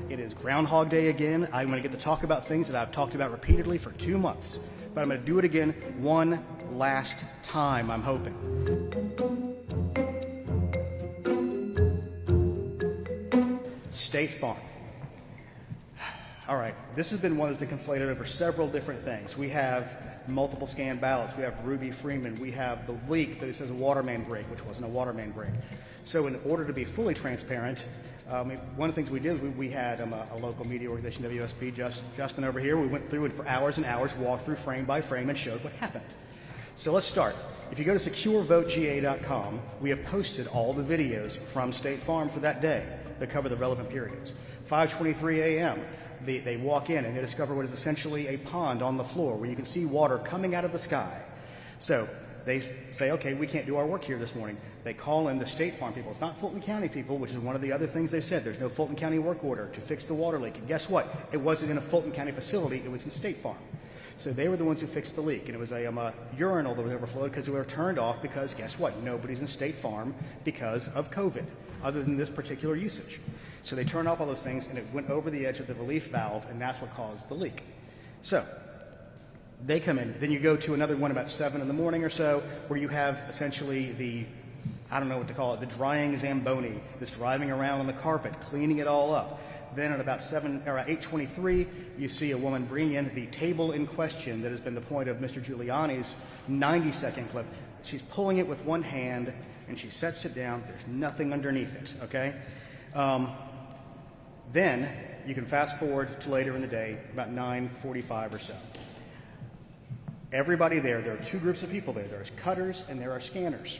It is Groundhog Day again. I'm going to get to talk about things that I've talked about repeatedly for 2 months. But I'm going to do it again one last time, I'm hoping. State Farm. All right, this has been one that's been conflated over several different things. We have multiple scan ballots. We have Ruby Freeman. We have the leak that it says a water main break, which wasn't a water main break. So in order to be fully transparent, one of the things we did is we had a local media organization, WSB, Justin over here. We went through it for hours and hours, walked through frame by frame, and showed what happened. So let's start. If you go to securevotega.com, we have posted all the videos from State Farm for that day that cover the relevant periods. 5:23 a.m., they walk in and they discover what is essentially a pond on the floor where you can see water coming out of the sky. So they say, okay, we can't do our work here this morning. They call in the State Farm people. It's not Fulton County people, which is one of the other things they said. There's no Fulton County work order to fix the water leak. And guess what? It wasn't in a Fulton County facility. It was in State Farm. So they were the ones who fixed the leak. And it was a urinal that was overflowed because they were turned off because, guess what? Nobody's in State Farm because of COVID, other than this particular usage. So they turned off all those things, and it went over the edge of the relief valve, and that's what caused the leak. So they come in. Then you go to another one about 7 in the morning or so, where you have essentially the, I don't know what to call it, the drying Zamboni that's driving around on the carpet, cleaning it all up. Then at about 8:23, you see a woman bring in the table in question that has been the point of Mr. Giuliani's 90-second clip. She's pulling it with one hand, and she sets it down. There's nothing underneath it, okay? Then you can fast forward to later in the day, about 9:45 or so. Everybody there are two groups of people there. There's cutters and there are scanners.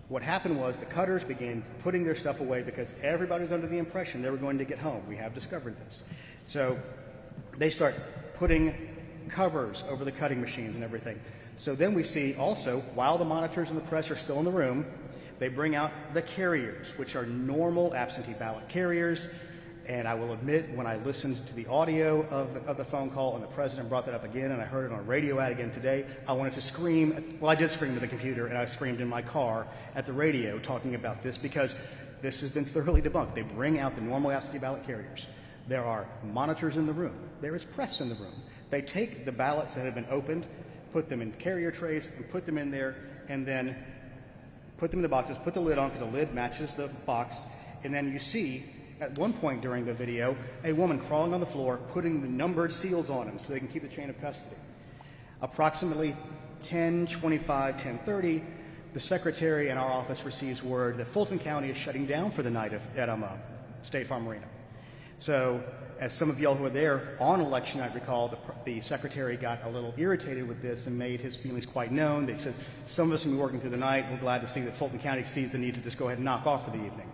What happened was the cutters began putting their stuff away because everybody was under the impression they were going to get home. We have discovered this. So they start putting covers over the cutting machines and everything. So then we see also, while the monitors and the press are still in the room, they bring out the carriers, which are normal absentee ballot carriers. And I will admit, when I listened to the audio of the phone call and the president brought that up again, and I heard it on a radio ad again today, I wanted to scream. Well, I did scream at the computer, and I screamed in my car at the radio talking about this because this has been thoroughly debunked. They bring out the normal absentee ballot carriers. There are monitors in the room. There is press in the room. They take the ballots that have been opened, put them in carrier trays, and put them in there, and then put them in the boxes, put the lid on because the lid matches the box, and then you see at one point during the video, a woman crawling on the floor, putting the numbered seals on them so they can keep the chain of custody. Approximately 10:25, 10:30, the secretary in our office receives word that Fulton County is shutting down for the night at State Farm Arena. So, as some of y'all who were there on election night recall, the secretary got a little irritated with this and made his feelings quite known. They said, some of us will be working through the night. We're glad to see that Fulton County sees the need to just go ahead and knock off for the evening.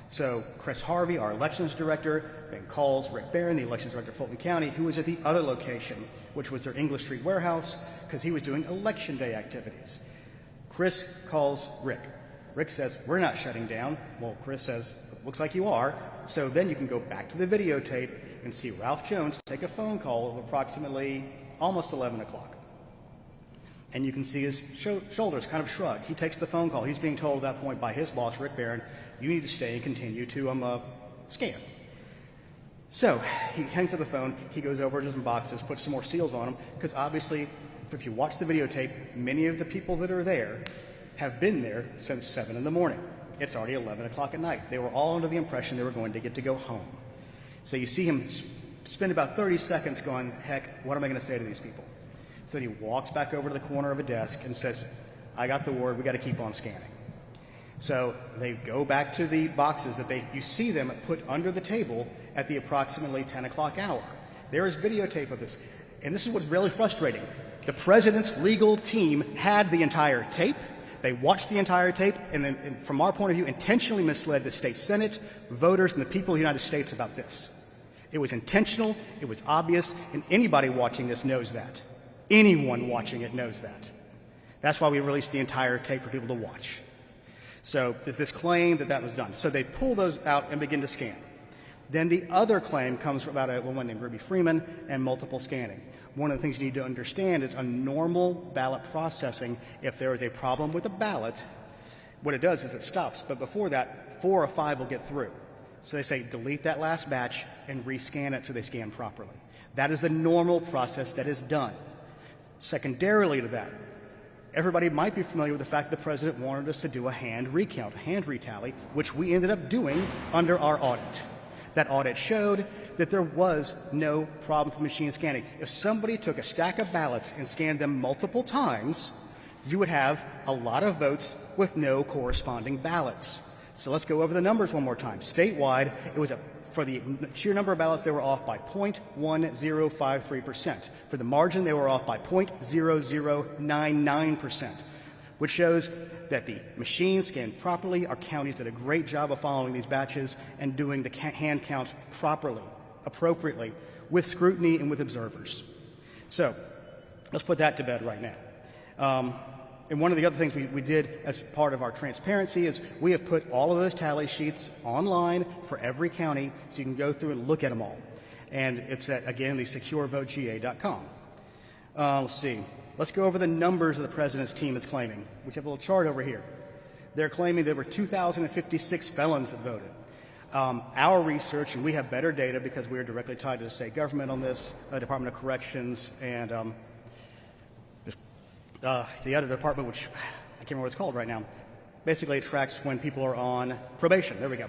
So Chris Harvey, our elections director, then calls Rick Barron, the elections director of Fulton County, who was at the other location, which was their English Street warehouse, because he was doing election day activities. Chris calls Rick. Rick says, we're not shutting down. Well, Chris says, looks like you are. So then you can go back to the videotape and see Ralph Jones take a phone call of approximately almost 11 o'clock. And you can see his shoulders kind of shrug. He takes the phone call. He's being told at that point by his boss, Rick Barron, you need to stay and continue to scan. So he hangs up the phone. He goes over to some boxes, puts some more seals on them, because obviously, if you watch the videotape, many of the people that are there have been there since 7 in the morning. It's already 11 o'clock at night. They were all under the impression they were going to get to go home. So you see him spend about 30 seconds going, heck, what am I going to say to these people? So he walks back over to the corner of a desk and says, I got the word, we got to keep on scanning. So they go back to the boxes that you see them put under the table at the approximately 10 o'clock hour. There is videotape of this. And this is what's really frustrating. The president's legal team had the entire tape. They watched the entire tape and then, from our point of view, intentionally misled the state Senate, voters, and the people of the United States about this. It was intentional, it was obvious, and anybody watching this knows that. Anyone watching it knows that. That's why we released the entire tape for people to watch. So there's this claim that was done. So they pull those out and begin to scan. Then the other claim comes about a woman named Ruby Freeman and multiple scanning. One of the things you need to understand is a normal ballot processing, if there is a problem with a ballot, what it does is it stops. But before that, 4 or 5 will get through. So they say delete that last batch and rescan it so they scan properly. That is the normal process that is done. Secondarily to that, everybody might be familiar with the fact that the president wanted us to do a hand recount, a hand retally, which we ended up doing under our audit. That audit showed that there was no problem with the machine scanning. If somebody took a stack of ballots and scanned them multiple times, you would have a lot of votes with no corresponding ballots. So let's go over the numbers one more time. Statewide, it was for the sheer number of ballots, they were off by 0.1053%. For the margin, they were off by 0.0099%, which shows that the machines scanned properly. Our counties did a great job of following these batches and doing the hand count properly, appropriately, with scrutiny and with observers. So let's put that to bed right now. And one of the other things we did as part of our transparency is we have put all of those tally sheets online for every county so you can go through and look at them all. And it's at, again, the securevoteGA.com. Let's see. Let's go over the numbers that the president's team is claiming. We have a little chart over here. They're claiming there were 2,056 felons that voted. Our research, and we have better data because we are directly tied to the state government on this, Department of Corrections, and the other department, which I can't remember what it's called right now, basically it tracks when people are on probation. There we go.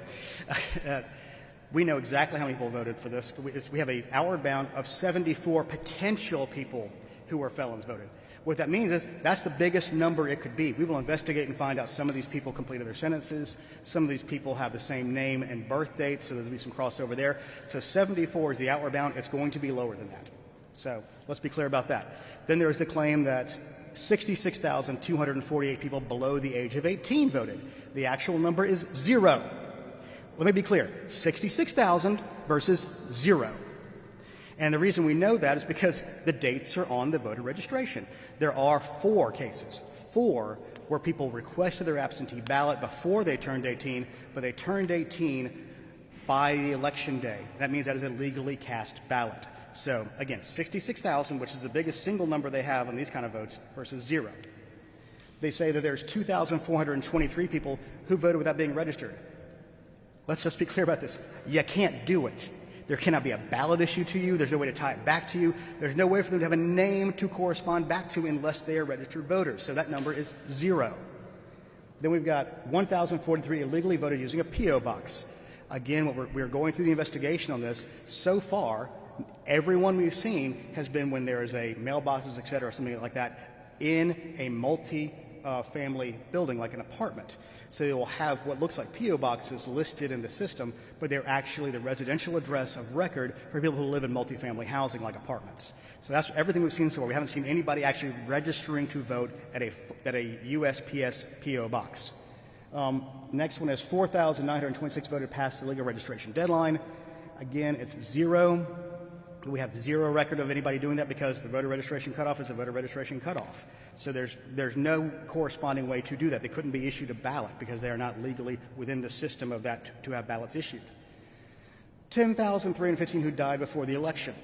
We know exactly how many people voted for this. We have an outward bound of 74 potential people who are felons voted. What that means is that's the biggest number it could be. We will investigate and find out some of these people completed their sentences. Some of these people have the same name and birth date, so there'll be some crossover there. So 74 is the outward bound. It's going to be lower than that. So let's be clear about that. Then there is the claim that 66,248 people below the age of 18 voted. The actual number is 0. Let me be clear, 66,000 versus 0. And the reason we know that is because the dates are on the voter registration. There are 4 cases, 4 where people requested their absentee ballot before they turned 18, but they turned 18 by the election day. That means that is a legally cast ballot. So, again, 66,000, which is the biggest single number they have on these kind of votes, versus 0. They say that there's 2,423 people who voted without being registered. Let's just be clear about this. You can't do it. There cannot be a ballot issue to you. There's no way to tie it back to you. There's no way for them to have a name to correspond back to unless they are registered voters. So that number is 0. Then we've got 1,043 illegally voted using a P.O. box. Again, we're going through the investigation on this. So far, everyone we've seen has been when there is a mailboxes, et cetera, something like that, in a multi-family building, like an apartment. So they will have what looks like P.O. boxes listed in the system, but they're actually the residential address of record for people who live in multifamily housing, like apartments. So that's everything we've seen so far. We haven't seen anybody actually registering to vote at a USPS P.O. box. Next one is 4,926 voted past the legal registration deadline. Again, it's 0. We have 0 record of anybody doing that because the voter registration cutoff is a voter registration cutoff. So there's no corresponding way to do that. They couldn't be issued a ballot because they are not legally within the system of that to have ballots issued. 10,315 who died before the election.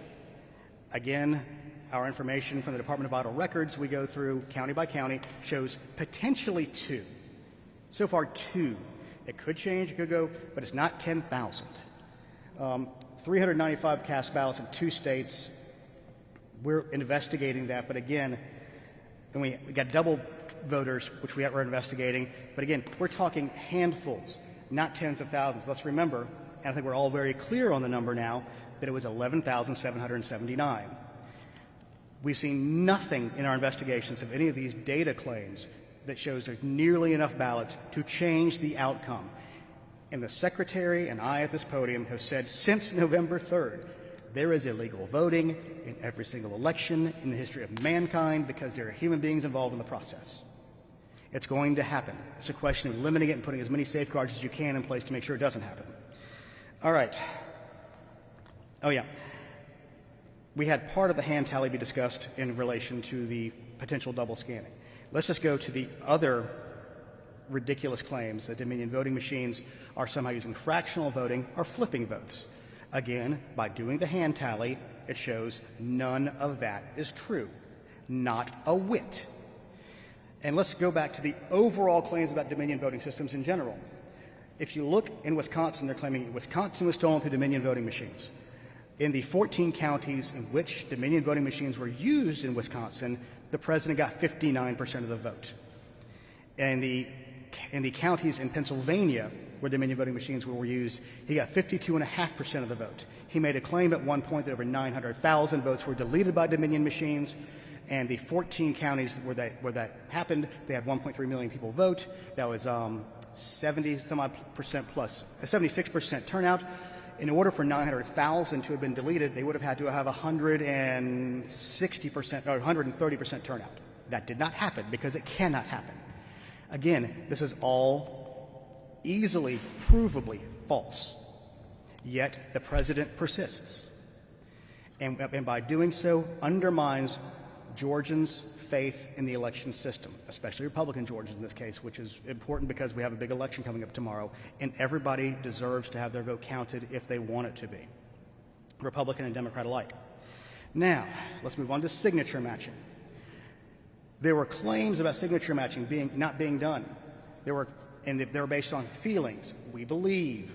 Again, our information from the Department of Vital Records, we go through county by county, shows potentially 2. So far, 2. It could change, it could go, but it's not 10,000. 395 cast ballots in 2 states. We're investigating that, but again, then we got double voters, which we're investigating. But again, we're talking handfuls, not tens of thousands. Let's remember, and I think we're all very clear on the number now, that it was 11,779. We've seen nothing in our investigations of any of these data claims that shows there's nearly enough ballots to change the outcome. And the Secretary and I at this podium have said since November 3rd, there is illegal voting in every single election in the history of mankind because there are human beings involved in the process. It's going to happen. It's a question of limiting it and putting as many safeguards as you can in place to make sure it doesn't happen. All right. Oh, yeah. We had part of the hand tally be discussed in relation to the potential double scanning. Let's just go to the other ridiculous claims that Dominion voting machines are somehow using fractional voting or flipping votes. Again, by doing the hand tally, it shows none of that is true. Not a whit. And let's go back to the overall claims about Dominion voting systems in general. if you look in Wisconsin, they're claiming Wisconsin was stolen through Dominion voting machines. In the 14 counties in which Dominion voting machines were used in Wisconsin, the president got 59% of the vote. And in the counties in Pennsylvania where Dominion voting machines were used, he got 52.5% of the vote. He made a claim at one point that over 900,000 votes were deleted by Dominion machines, and the 14 counties where that happened, they had 1.3 million people vote. That was 76% turnout. In order for 900,000 to have been deleted, they would have had to have 160% or 130% turnout. That did not happen because it cannot happen. Again, this is all easily, provably false. Yet the president persists. And by doing so, undermines Georgians' faith in the election system, especially Republican Georgians in this case, which is important because we have a big election coming up tomorrow, and everybody deserves to have their vote counted if they want it to be, Republican and Democrat alike. Now, let's move on to signature matching. There were claims about signature matching not being done. They were based on feelings. We believe.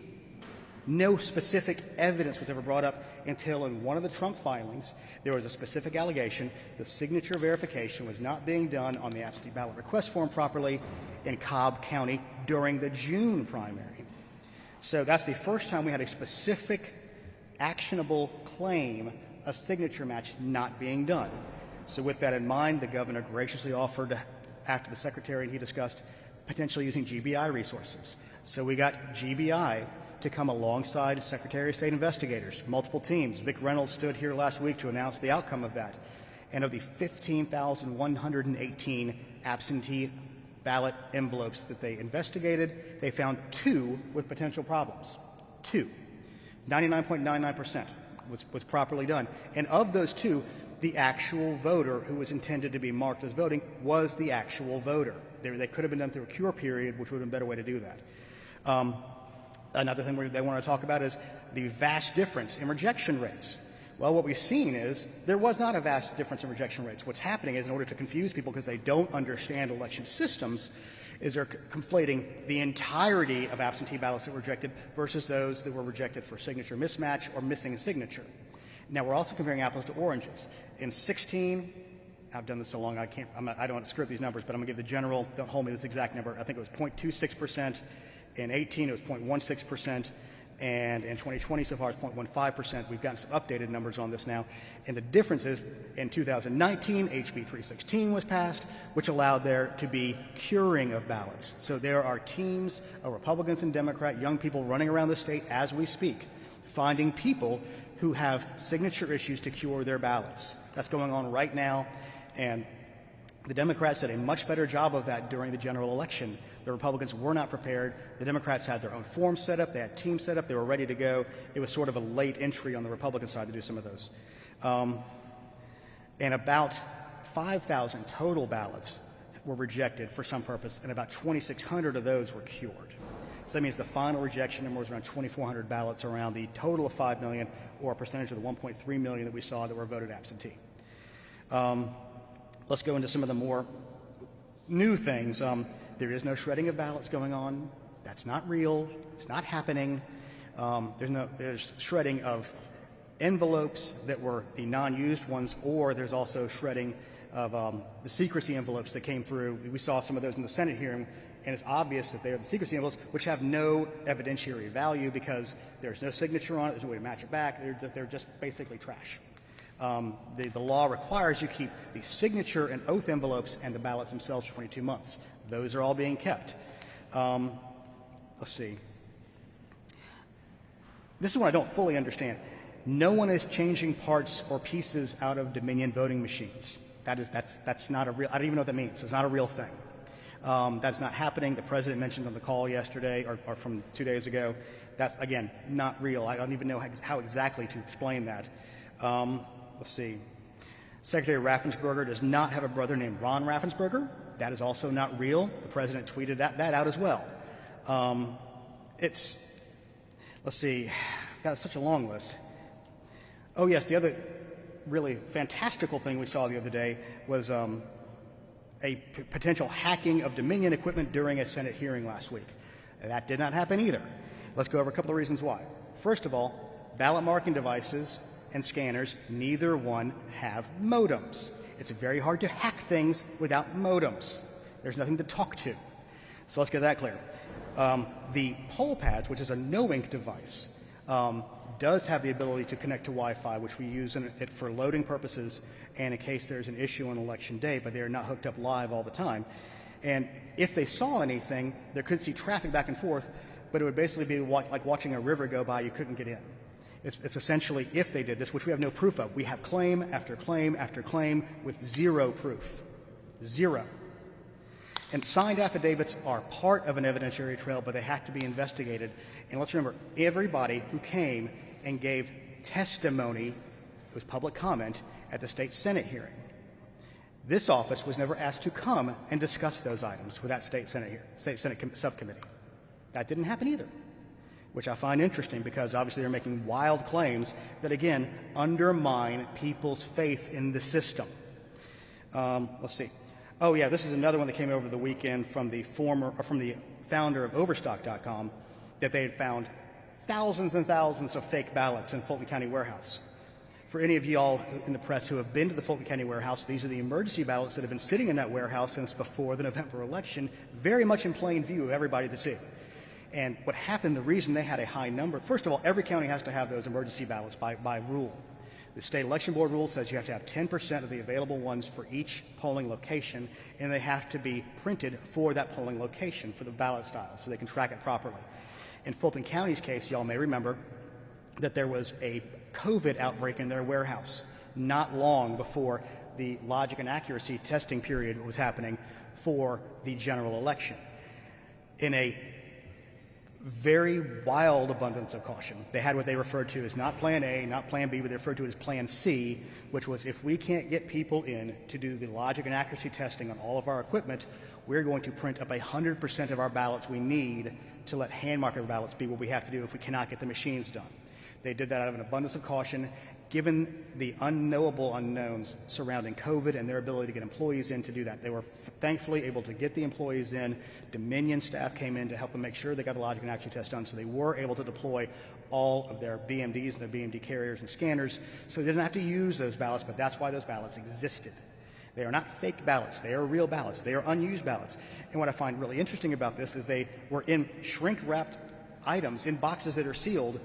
No specific evidence was ever brought up until in one of the Trump filings there was a specific allegation the signature verification was not being done on the absentee ballot request form properly in Cobb County during the June primary. So that's the first time we had a specific actionable claim of signature match not being done. So with that in mind, the governor graciously offered, after the secretary and he discussed, potentially using GBI resources. So we got GBI to come alongside Secretary of State investigators, multiple teams. Vic Reynolds stood here last week to announce the outcome of that. And of the 15,118 absentee ballot envelopes that they investigated, they found 2 with potential problems. 2. 99.99% was properly done. And of those 2, the actual voter who was intended to be marked as voting was the actual voter. They could have been done through a cure period, which would have been a better way to do that. Another thing they want to talk about is the vast difference in rejection rates. Well, what we've seen is there was not a vast difference in rejection rates. What's happening is, in order to confuse people because they don't understand election systems, is they're conflating the entirety of absentee ballots that were rejected versus those that were rejected for signature mismatch or missing a signature. Now, we're also comparing apples to oranges. In 16, I've done this so long I don't want to screw up these numbers, but I'm going to give the general, don't hold me this exact number. I think it was 0.26%. In 18, it was 0.16%. And in 2020 so far, it's 0.15%. We've gotten some updated numbers on this now. And the difference is, in 2019, HB 316 was passed, which allowed there to be curing of ballots. So there are teams of Republicans and Democrats, young people running around the state as we speak, finding people who have signature issues to cure their ballots. That's going on right now. And the Democrats did a much better job of that during the general election. The Republicans were not prepared. The Democrats had their own forms set up. They had teams set up. They were ready to go. It was sort of a late entry on the Republican side to do some of those. And about 5,000 total ballots were rejected for some purpose, and about 2,600 of those were cured. So that means the final rejection number was around 2,400 ballots, around the total of 5 million, or a percentage of the 1.3 million that we saw that were voted absentee. Let's go into some of the more new things. There is no shredding of ballots going on. That's not real. It's not happening. There's shredding of envelopes that were the non-used ones, or there's also shredding of the secrecy envelopes that came through. We saw some of those in the Senate hearing, and it's obvious that they are the secrecy envelopes, which have no evidentiary value because there's no signature on it. There's no way to match it back. They're just basically trash. The law requires you keep the signature and oath envelopes and the ballots themselves for 22 months. Those are all being kept. Let's see. This is what I don't fully understand. No one is changing parts or pieces out of Dominion voting machines. That's not a real. I don't even know what that means. It's not a real thing. That's not happening. The president mentioned on the call yesterday or from 2 days ago. That's, again, not real. I don't even know how exactly to explain that. Let's see. Secretary Raffensperger does not have a brother named Ron Raffensperger. That is also not real. The president tweeted that out as well. Let's see. I've got such a long list. Oh, yes, the other really fantastical thing we saw the other day was a potential hacking of Dominion equipment during a Senate hearing last week. That did not happen either. Let's go over a couple of reasons why. First of all, ballot marking devices and scanners, neither one have modems. It's very hard to hack things without modems. There's nothing to talk to. So let's get that clear. The poll pads, which is a no-ink device, does have the ability to connect to Wi-Fi, which we use it for loading purposes and in case there's an issue on election day, but they are not hooked up live all the time. And if they saw anything, they could see traffic back and forth, but it would basically be like watching a river go by. You couldn't get in. It's essentially, if they did this, which we have no proof of. We have claim after claim after claim with zero proof. Zero. And signed affidavits are part of an evidentiary trail, but they have to be investigated. And let's remember, everybody who came and gave testimony, it was public comment, at the state Senate hearing. This office was never asked to come and discuss those items with that state Senate subcommittee. That didn't happen either, which I find interesting because obviously they're making wild claims that, again, undermine people's faith in the system. Let's see. Oh, yeah, this is another one that came over the weekend from the founder of Overstock.com, that they had found thousands and thousands of fake ballots in Fulton County warehouse. For any of you all in the press who have been to the Fulton County warehouse, these are the emergency ballots that have been sitting in that warehouse since before the November election, very much in plain view of everybody to see. And what happened, the reason they had a high number, first of all, every county has to have those emergency ballots by rule. The state election board rule says you have to have 10% of the available ones for each polling location, and they have to be printed for that polling location for the ballot style so they can track it properly. In Fulton County's case, y'all may remember that there was a COVID outbreak in their warehouse not long before the logic and accuracy testing period was happening for the general election. In a very wild abundance of caution, they had what they referred to as not Plan A, not Plan B, but they referred to it as Plan C, which was if we can't get people in to do the logic and accuracy testing on all of our equipment, we're going to print up 100% of our ballots we need to let hand-marked ballots be what we have to do if we cannot get the machines done. They did that out of an abundance of caution, given the unknowable unknowns surrounding COVID and their ability to get employees in to do that. They were thankfully able to get the employees in. Dominion staff came in to help them make sure they got the logic and accuracy test done, so they were able to deploy all of their BMDs and their BMD carriers and scanners, so they didn't have to use those ballots, but that's why those ballots existed. They are not fake ballots. They are real ballots. They are unused ballots. And what I find really interesting about this is they were in shrink-wrapped items in boxes that are sealed.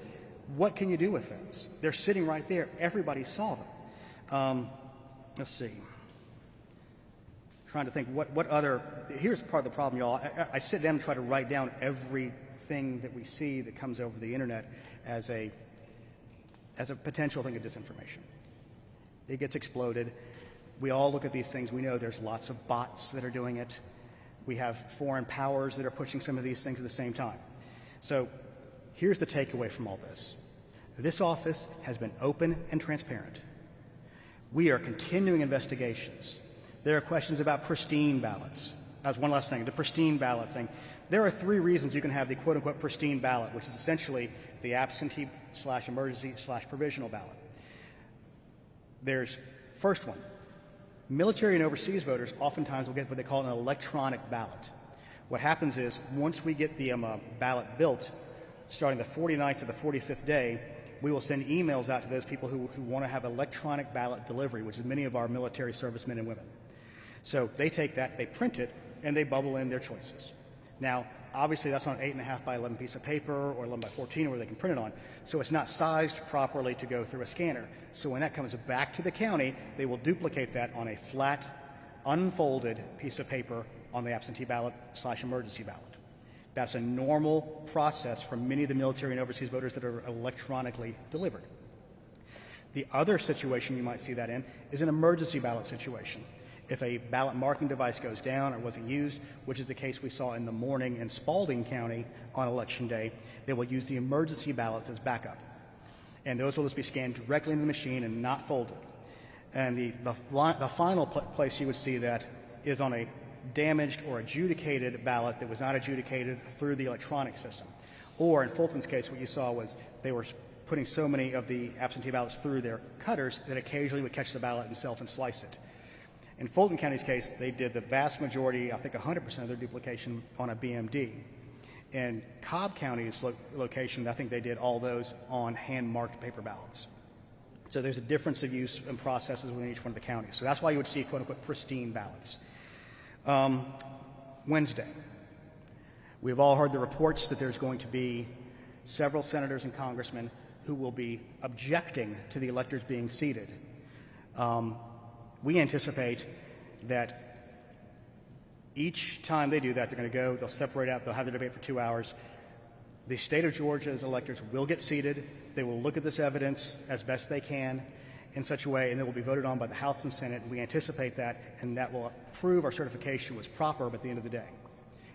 What can you do with those? They're sitting right there. Everybody saw them. Let's see. Trying to think what other. Here's part of the problem, y'all. I sit down and try to write down everything that we see that comes over the internet as a potential thing of disinformation. It gets exploded. We all look at these things. We know there's lots of bots that are doing it. We have foreign powers that are pushing some of these things at the same time. So here's the takeaway from all this. This office has been open and transparent. We are continuing investigations. There are questions about pristine ballots. That's one last thing, the pristine ballot thing. There are 3 reasons you can have the quote-unquote pristine ballot, which is essentially the absentee/emergency/provisional ballot. There's first one. Military and overseas voters oftentimes will get what they call an electronic ballot. What happens is once we get the ballot built, starting the 49th to the 45th day, we will send emails out to those people who want to have electronic ballot delivery, which is many of our military servicemen and women. So they take that, they print it, and they bubble in their choices. Now, obviously that's on an 8.5 by 11 piece of paper or 11 by 14 where they can print it on. So it's not sized properly to go through a scanner. So when that comes back to the county, they will duplicate that on a flat, unfolded piece of paper on the absentee ballot/emergency ballot. That's a normal process for many of the military and overseas voters that are electronically delivered. The other situation you might see that in is an emergency ballot situation. If a ballot marking device goes down or wasn't used, which is the case we saw in the morning in Spalding County on Election Day, they will use the emergency ballots as backup. And those will just be scanned directly into the machine and not folded. And the final place you would see that is on a damaged or adjudicated ballot that was not adjudicated through the electronic system. Or in Fulton's case, what you saw was they were putting so many of the absentee ballots through their cutters that occasionally would catch the ballot itself and slice it. In Fulton County's case, they did the vast majority, I think 100% of their duplication on a BMD. In Cobb County's location, I think they did all those on hand-marked paper ballots. So there's a difference of use and processes within each one of the counties. So that's why you would see, quote-unquote, pristine ballots. Wednesday, we've all heard the reports that there's going to be several senators and congressmen who will be objecting to the electors being seated. We anticipate that each time they do that, they're going to go, they'll separate out, they'll have the debate for 2 hours. The state of Georgia's electors will get seated. They will look at this evidence as best they can in such a way, and it will be voted on by the House and Senate. We anticipate that, and that will prove our certification was proper at the end of the day,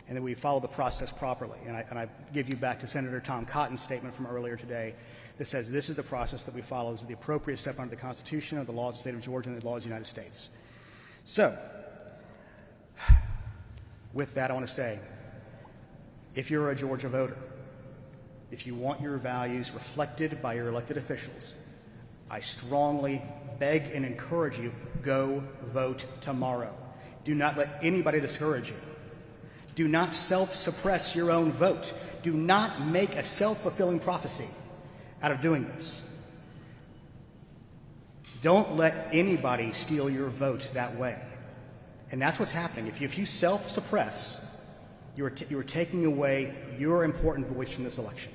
and that we follow the process properly. And I give you back to Senator Tom Cotton's statement from earlier today that says this is the process that we follow. This is the appropriate step under the Constitution, of the laws of the state of Georgia, and the laws of the United States. So, with that, I want to say, if you're a Georgia voter, if you want your values reflected by your elected officials, I strongly beg and encourage you, go vote tomorrow. Do not let anybody discourage you. Do not self-suppress your own vote. Do not make a self-fulfilling prophecy out of doing this. Don't let anybody steal your vote that way. And that's what's happening. If you self-suppress, you are taking away your important voice from this election.